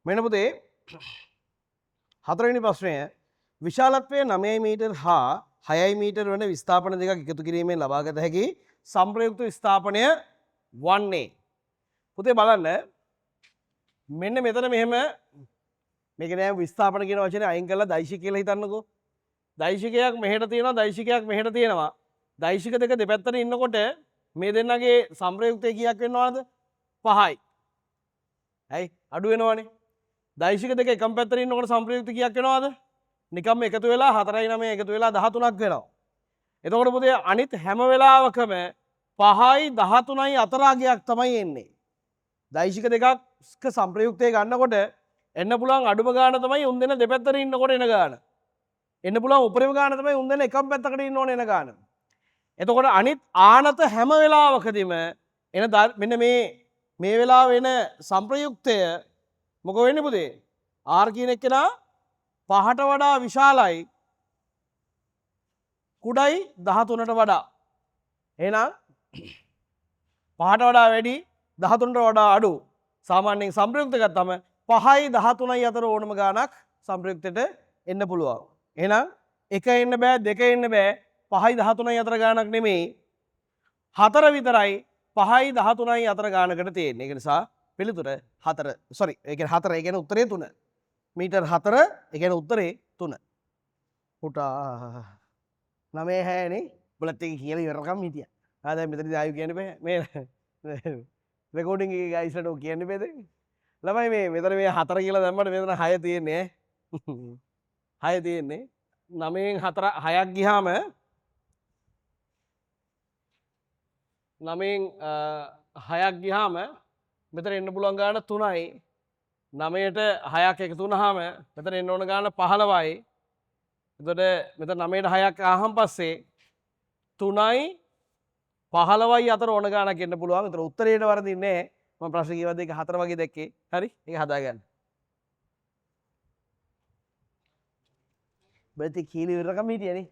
මෙන්න පුතේ හතරවෙනි ප්‍රශ්නය විශාලත්වය 9 මීටර් හා 6 මීටර් වන විස්ථාපන දෙකක් එකතු කිරීමෙන් ලබාගත හැකි සම්ප්‍රයුක්ත විස්ථාපනය වන්නේ. පුතේ බලන්න මෙන්න මෙතන මෙහෙම මේක නෑ විස්ථාපන කියන වචනේ අයින් කරලා දෛශික කියලා හිතන්නකෝ. දෛශිකයක් මෙහෙට තියෙනවා දෛශිකයක් මෙහෙට තියෙනවා. දෛශික දෙක දෙපැත්තට ඉන්නකොට මේ දෙන්නගේ සම්ප්‍රයුක්තය කීයක් වෙනවද? 5යි. ඇයි අඩු වෙනවනේ. දෛශික දෙක එකම පැත්තට ඉන්නකොට සම්ප්‍රයුක්ත කීයක් වෙනවද? නිකම්ම එකතු වෙලා 4යි 9 එකතු වෙලා 13ක් වෙනවා. එතකොට පුතේ අනිත් හැම වෙලාවකම 5යි 13යි අතර අගයක් තමයි එන්නේ. දෛශික දෙකක් සම්ප්‍රයුක්තය ගන්නකොට එන්න පුළුවන් අඩුම ගාන තමයි උන් දෙන දෙපැත්තට ඉන්නකොට එන ගාන. එන්න පුළුවන් උපරිම ගාන තමයි උන් දෙන එකම පැත්තකට ඉන්න ඕනේ එන ගාන. එතකොට අනිත් ආනත හැම වෙලාවකදීම එන මෙන්න මේ වෙලාව එන සම්ප්‍රයුක්තය මොකද වෙන්නේ පුතේ? R කියන එක්කෙනා 5ට වඩා විශාලයි කුඩයි 13ට වඩා. එහෙනම් 5ට වඩා වැඩි 13ට වඩා අඩු. සාමාන්‍යයෙන් සම්ප්‍රයුක්ත ගත්තම 5යි 13යි අතර ඕනම ගානක් සම්ප්‍රයුක්තයට එන්න පුළුවන්. එහෙනම් 1 එන්න බෑ 2 එන්න බෑ 5යි 13යි අතර ගානක් නෙමෙයි 4 විතරයි 5යි 13යි අතර ගානකට තියෙන්නේ. ඒක නිසා පිළිතුර 4 sorry ඒ කියන්නේ 4 ඒ කියන්නේ උත්තරේ 3. මීටර් 4 ඒ කියන්නේ උත්තරේ 3. පුටා 9 6නේ බුලත් එක කියලා ඉවරකම් හිටියා. දැන් මෙතනදී ආයු කියන්න බෑ. මේ රෙකෝඩින් එකේ ගයිස්ලට ඔය කියන්න බෑද? ළමයි මේ මෙතන මේ 4 කියලා දැම්මට මෙතන 6 තියෙන්නේ ඈ. 6 තියෙන්නේ. 9න් 4 6ක් ගියාම 9න් 6ක් ගියාම මෙතන එන්න පුළුවන් ගාන 3යි. 9ට 6ක් එකතු වුණාම මෙතන එන්න ඕන ගාන 15යි. එතකොට මෙතන 9ට 6ක් ආවම පස්සේ 3යි 15යි අතර ඕන ගානක් එන්න පුළුවන්. ඒතර උත්තරේට වරදින්නේ නැහැ. මම ප්‍රශ්න කියවද්ද ඒක 4 වගේ දැක්කේ. හරි? ඒක හදාගන්න. බෙති කීලි විතරකම හිටියනේ.